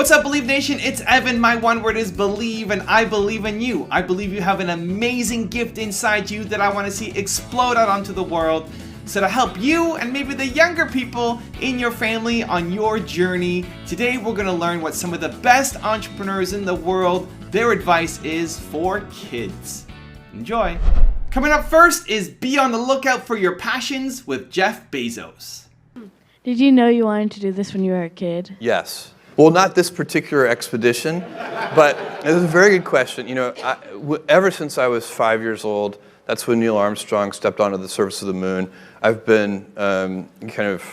What's up, Believe Nation? It's Evan. My one word is believe, and I believe in you. I believe you have an amazing gift inside you that I want to see explode out onto the world. So to help you and maybe the younger people in your family on your journey, today we're going to learn what some of the best entrepreneurs in the world, their advice is for kids. Enjoy. Coming up first is Be on the Lookout for Your Passions with Jeff Bezos. Did you know you wanted to do this when you were a kid? Yes. Well, not this particular expedition, but it was a very good question. You know, ever since I was 5 years old, that's when Neil Armstrong stepped onto the surface of the moon. I've been kind of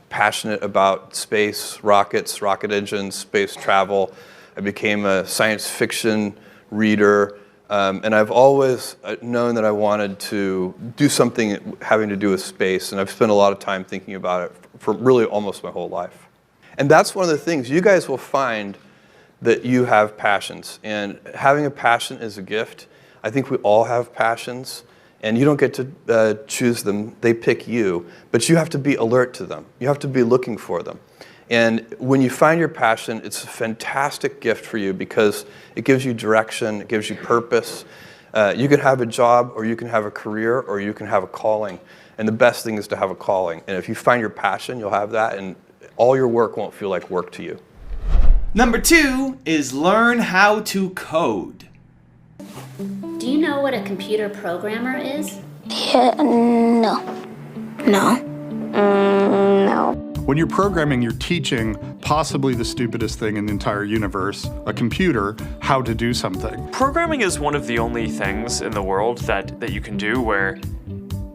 passionate about space, rockets, rocket engines, space travel. I became a science fiction reader, and I've always known that I wanted to do something having to do with space, and I've spent a lot of time thinking about it for really almost my whole life. And that's one of the things. You guys will find that you have passions, and having a passion is a gift. I think we all have passions, and you don't get to choose them. They pick you, but you have to be alert to them. You have to be looking for them. And when you find your passion, it's a fantastic gift for you because it gives you direction, it gives you purpose. You can have a job, or you can have a career, or you can have a calling. And the best thing is to have a calling. And if you find your passion, you'll have that, and all your work won't feel like work to you. Number 2 is learn how to code. Do you know what a computer programmer is? Yeah, no. No. No. When you're programming, you're teaching possibly the stupidest thing in the entire universe, a computer, how to do something. Programming is one of the only things in the world that you can do where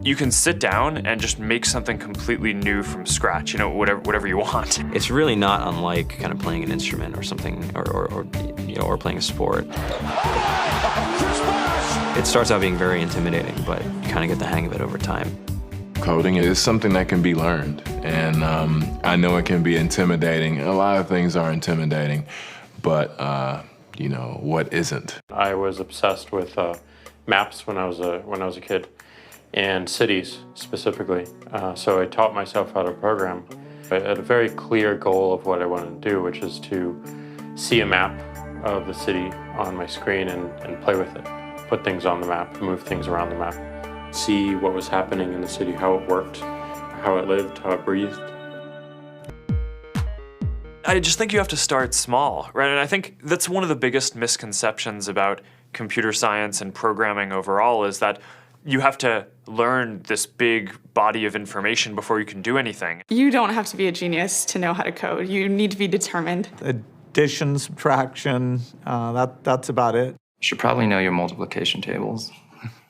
you can sit down and just make something completely new from scratch, you know, whatever you want. It's really not unlike kind of playing an instrument or something, or playing a sport. It starts out being very intimidating, but you kind of get the hang of it over time. Coding is something that can be learned, and I know it can be intimidating. A lot of things are intimidating, but you know, what isn't? I was obsessed with maps when I was a kid, and cities specifically. So I taught myself how to program. I had a very clear goal of what I wanted to do, which is to see a map of the city on my screen and play with it. Put things on the map, move things around the map. See what was happening in the city, how it worked, how it lived, how it breathed. I just think you have to start small, right? And I think that's one of the biggest misconceptions about computer science and programming overall is that you have to learn this big body of information before you can do anything. You don't have to be a genius to know how to code. You need to be determined. Addition, subtraction, that's about it. You should probably know your multiplication tables.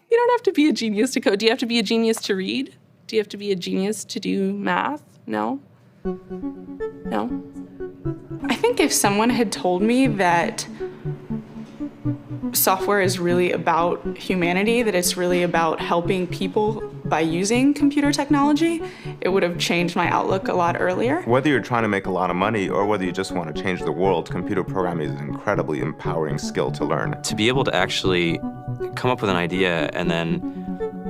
You don't have to be a genius to code. Do you have to be a genius to read? Do you have to be a genius to do math? No? No? I think if someone had told me that software is really about humanity, that it's really about helping people by using computer technology, it would have changed my outlook a lot earlier. Whether you're trying to make a lot of money or whether you just want to change the world, computer programming is an incredibly empowering skill to learn. To be able to actually come up with an idea and then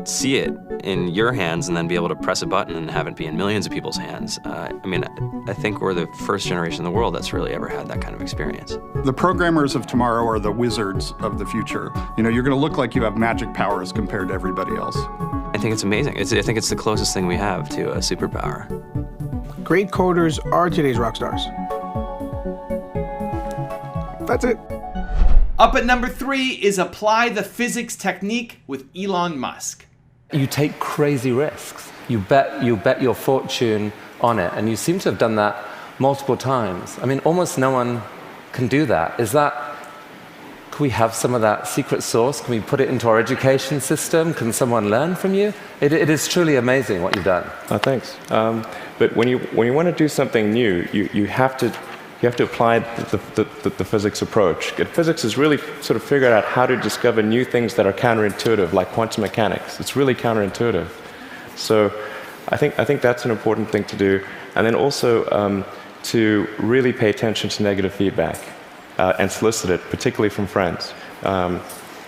see it in your hands and then be able to press a button and have it be in millions of people's hands. I think we're the first generation in the world that's really ever had that kind of experience. The programmers of tomorrow are the wizards of the future. You know, you're going to look like you have magic powers compared to everybody else. I think it's amazing. I think it's the closest thing we have to a superpower. Great coders are today's rock stars. That's it. Up at number 3 is apply the physics technique with Elon Musk. You take crazy risks. You bet your fortune on it, and you seem to have done that multiple times. I mean, almost no one can do that. Can we have some of that secret sauce? Can we put it into our education system? Can someone learn from you? It is truly amazing what you've done. Oh, thanks. But when you want to do something new, you have to apply the physics approach. Physics is really sort of figured out how to discover new things that are counterintuitive, like quantum mechanics. It's really counterintuitive. So I think that's an important thing to do. And then also to really pay attention to negative feedback and solicit it, particularly from friends.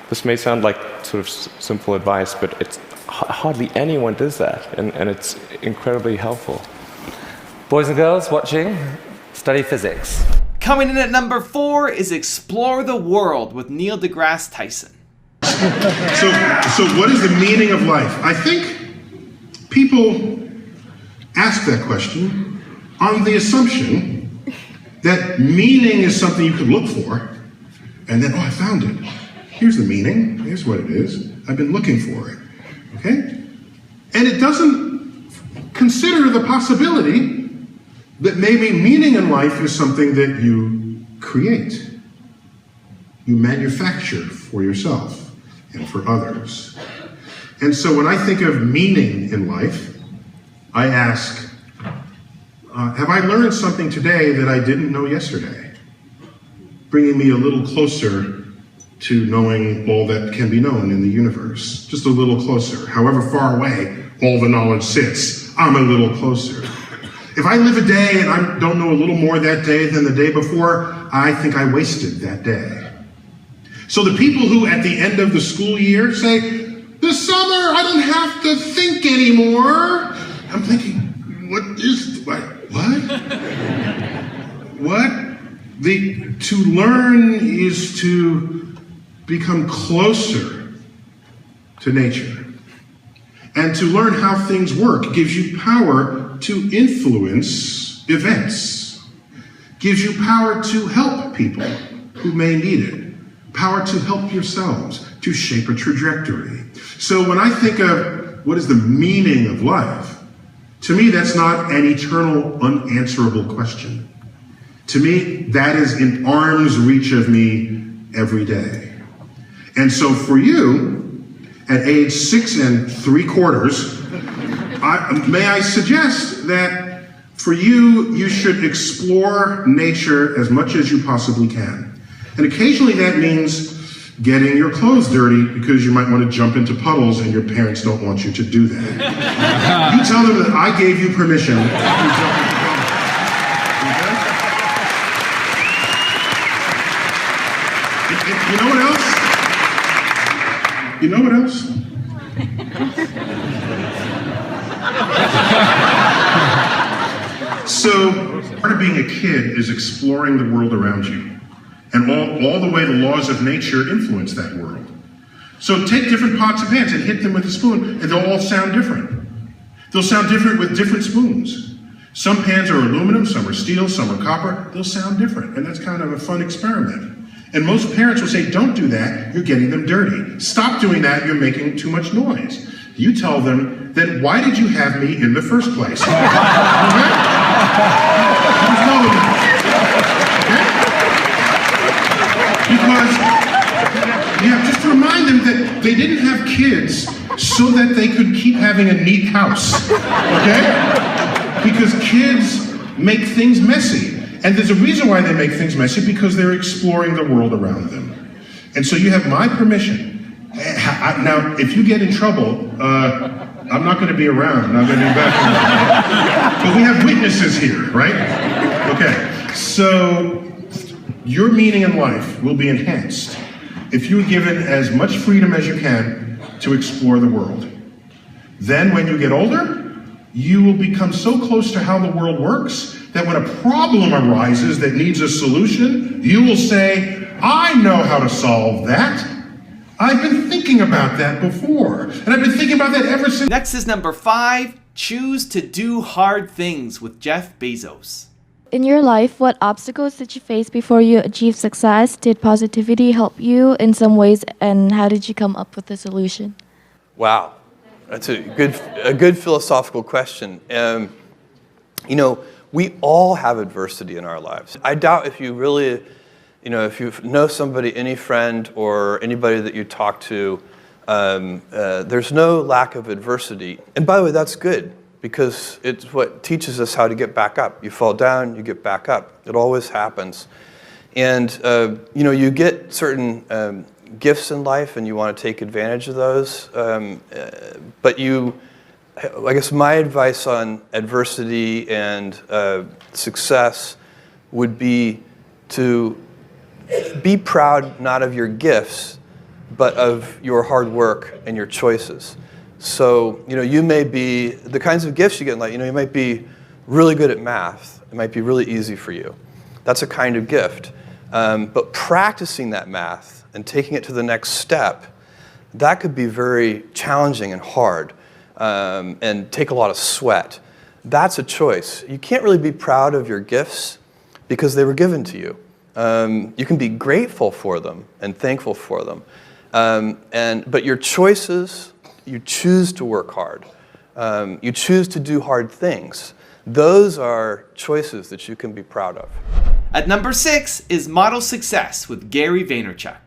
This may sound like sort of simple advice, but it's hardly anyone does that, and it's incredibly helpful. Boys and girls watching, study physics. Coming in at number 4 is Explore the World with Neil deGrasse Tyson. So what is the meaning of life? I think people ask that question on the assumption that meaning is something you could look for, and then, oh, I found it. Here's the meaning. Here's what it is. I've been looking for it. Okay? And it doesn't consider the possibility that maybe meaning in life is something that you create. You manufacture for yourself and for others. And so when I think of meaning in life, I ask, have I learned something today that I didn't know yesterday? Bringing me a little closer to knowing all that can be known in the universe. Just a little closer. However far away all the knowledge sits, I'm a little closer. If I live a day and I don't know a little more that day than the day before, I think I wasted that day. So the people who at the end of the school year say, this summer I don't have to think anymore. I'm thinking, what? To learn is to become closer to nature. And to learn how things work gives you power to influence events, gives you power to help people who may need it, power to help yourselves, to shape a trajectory. So when I think of what is the meaning of life, to me that's not an eternal, unanswerable question. To me, that is in arm's reach of me every day. And so for you, at age 6 3/4, may I suggest that for you, you should explore nature as much as you possibly can. And occasionally that means getting your clothes dirty because you might want to jump into puddles and your parents don't want you to do that. You tell them that I gave you permission to jump into puddles. Okay? You know what else? You know what else? So, part of being a kid is exploring the world around you. And all the way the laws of nature influence that world. So take different pots of pans and hit them with a spoon, and they'll all sound different. They'll sound different with different spoons. Some pans are aluminum, some are steel, some are copper. They'll sound different, and that's kind of a fun experiment. And most parents will say, don't do that, you're getting them dirty. Stop doing that, you're making too much noise. You tell them, then why did you have me in the first place? Okay? Because, just to remind them that they didn't have kids so that they could keep having a neat house, okay? Because kids make things messy. And there's a reason why they make things messy, because they're exploring the world around them. And so you have my permission. Now, if you get in trouble, I'm not going to be around, and I'm going to be back. But we have witnesses here, right? Okay, so your meaning in life will be enhanced if you're given as much freedom as you can to explore the world. Then when you get older, you will become so close to how the world works that when a problem arises that needs a solution, you will say, I know how to solve that. I've been thinking about that before. And I've been thinking about that ever since. Next is number 5, Choose to Do Hard Things with Jeff Bezos. In your life, what obstacles did you face before you achieved success? Did positivity help you in some ways, and how did you come up with the solution? Wow, that's a good philosophical question. We all have adversity in our lives. I doubt if you really, if you know somebody, any friend or anybody that you talk to, there's no lack of adversity. And by the way, that's good, because it's what teaches us how to get back up. You fall down, you get back up. It always happens. And, you get certain gifts in life and you want to take advantage of those. But I guess my advice on adversity and success would be to be proud not of your gifts, but of your hard work and your choices. So, you may be, the kinds of gifts you get in life, you might be really good at math. It might be really easy for you. That's a kind of gift. But practicing that math and taking it to the next step, that could be very challenging and hard and take a lot of sweat. That's a choice. You can't really be proud of your gifts because they were given to you. You can be grateful for them and thankful for them. But your choices, you choose to work hard. You choose to do hard things. Those are choices that you can be proud of. At number 6 is Model Success with Gary Vaynerchuk.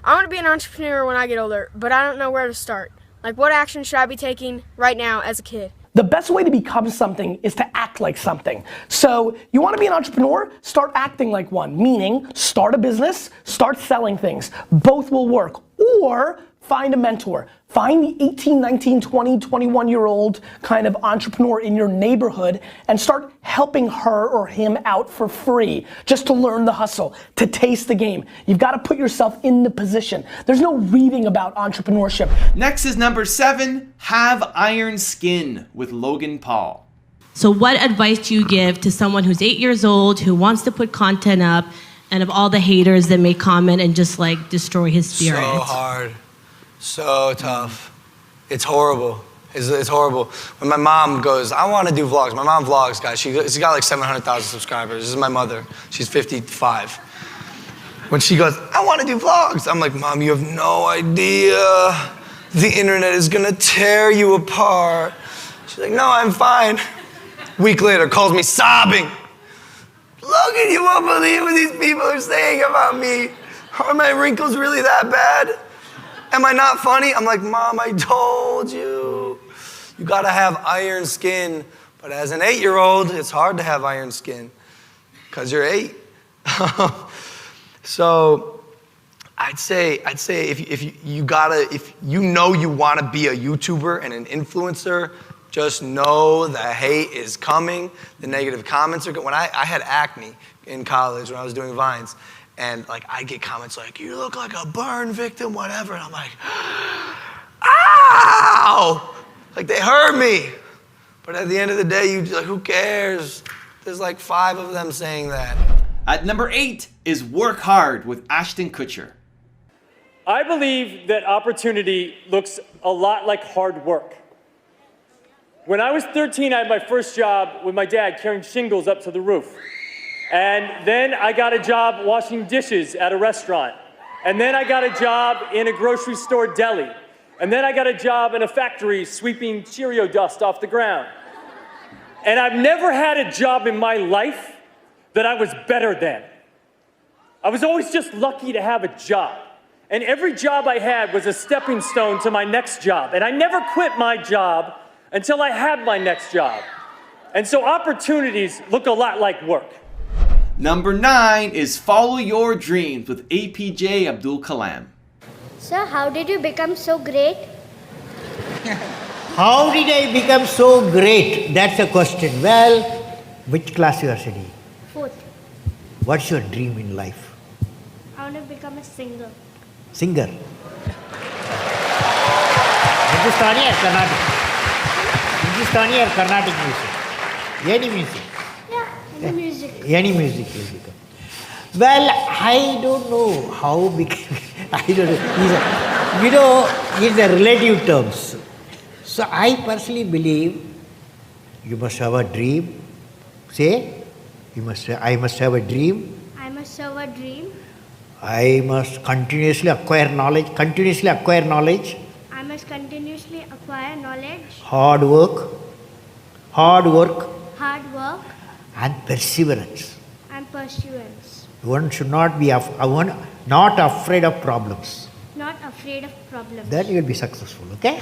I want to be an entrepreneur when I get older, but I don't know where to start. Like, what action should I be taking right now as a kid? The best way to become something is to act like something. So you want to be an entrepreneur? Start acting like one, meaning start a business, start selling things. Both will work. Or find a mentor. Find the 18, 19, 20, 21-year-old kind of entrepreneur in your neighborhood and start helping her or him out for free, just to learn the hustle, to taste the game. You've got to put yourself in the position. There's no reading about entrepreneurship. Next is number 7, Have Iron Skin with Logan Paul. So what advice do you give to someone who's 8 years old, who wants to put content up, and of all the haters that may comment and just like destroy his spirit? So hard. So tough. It's horrible. It's horrible. When my mom goes, I want to do vlogs. My mom vlogs, guys. She's got like 700,000 subscribers. This is my mother. She's 55. When she goes, I want to do vlogs. I'm like, Mom, you have no idea. The internet is going to tear you apart. She's like, no, I'm fine. Week later, calls me sobbing. Look at you, won't believe what these people are saying about me. Are my wrinkles really that bad? Am I not funny? I'm like, Mom, I told you. You gotta have iron skin. But as an 8-year-old, it's hard to have iron skin because you're 8. So I'd say if you know you want to be a YouTuber and an influencer, just know the hate is coming. The negative comments are when I had acne in college when I was doing Vines. And like I get comments like, you look like a burn victim, whatever. And I'm like, ow! Like they hurt me. But at the end of the day, you like, who cares? There's like 5 of them saying that. At number 8 is Work Hard with Ashton Kutcher. I believe that opportunity looks a lot like hard work. When I was 13, I had my first job with my dad carrying shingles up to the roof. And then I got a job washing dishes at a restaurant. And then I got a job in a grocery store deli. And then I got a job in a factory sweeping Cheerio dust off the ground. And I've never had a job in my life that I was better than. I was always just lucky to have a job. And every job I had was a stepping stone to my next job. And I never quit my job until I had my next job. And so opportunities look a lot like work. Number 9 is Follow Your Dreams with APJ Abdul Kalam. Sir, how did you become so great? How did I become so great? That's the question. Well, which class you are studying? 4th. What's your dream in life? I want to become a singer. Singer. Hindustani or Carnatic? Hindustani or Carnatic music? Any music? Any music. Any music will become. Well, I don't know how big. I don't know. It's a relative terms. So I personally believe you must have a dream. Say, I must have a dream. I must have a dream. I must continuously acquire knowledge. Continuously acquire knowledge. I must continuously acquire knowledge. Hard work. Hard work. Hard work. And perseverance. And pursuance. One should not be not afraid of problems. Not afraid of problems. Then you will be successful, okay?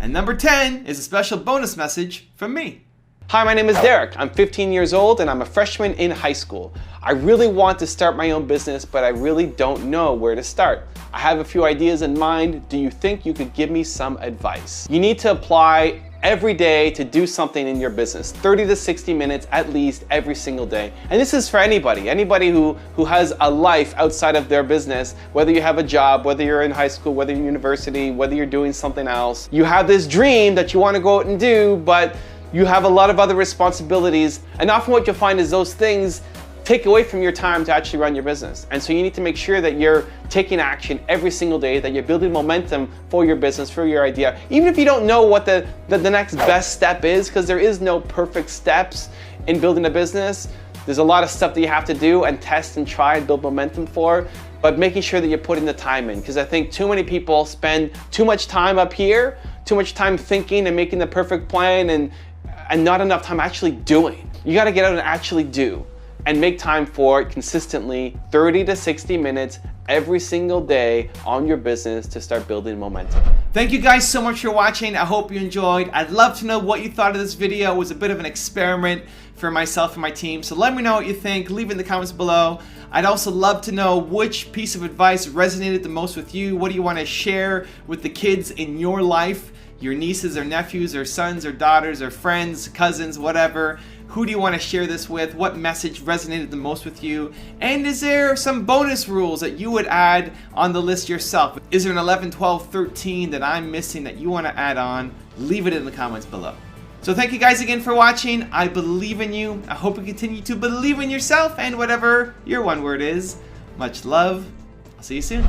And number 10 is a special bonus message from me. Hi, my name is Derek. I'm 15 years old and I'm a freshman in high school. I really want to start my own business, but I really don't know where to start. I have a few ideas in mind. Do you think you could give me some advice? You need to apply every day to do something in your business, 30 to 60 minutes at least every single day. And this is for anybody who has a life outside of their business, whether you have a job, whether you're in high school, whether you're in university, whether you're doing something else. You have this dream that you want to go out and do, but you have a lot of other responsibilities, and often what you'll find is those things take away from your time to actually run your business. And so you need to make sure that you're taking action every single day, that you're building momentum for your business, for your idea. Even if you don't know what the next best step is, because there is no perfect steps in building a business. There's a lot of stuff that you have to do and test and try and build momentum for, but making sure that you're putting the time in. Because I think too many people spend too much time up here, too much time thinking and making the perfect plan, and not enough time actually doing. You gotta get out and actually do, and make time for it consistently, 30 to 60 minutes every single day on your business to start building momentum. Thank you guys so much for watching. I hope you enjoyed. I'd love to know what you thought of this video. It was a bit of an experiment for myself and my team, so let me know what you think. Leave it in the comments below. I'd also love to know which piece of advice resonated the most with you. What do you want to share with the kids in your life? Your nieces or nephews or sons or daughters or friends, cousins, whatever. Who do you want to share this with? What message resonated the most with you? And is there some bonus rules that you would add on the list yourself? Is there an 11, 12, 13 that I'm missing that you want to add on? Leave it in the comments below. So thank you guys again for watching. I believe in you. I hope you continue to believe in yourself and whatever your one word is. Much love. I'll see you soon.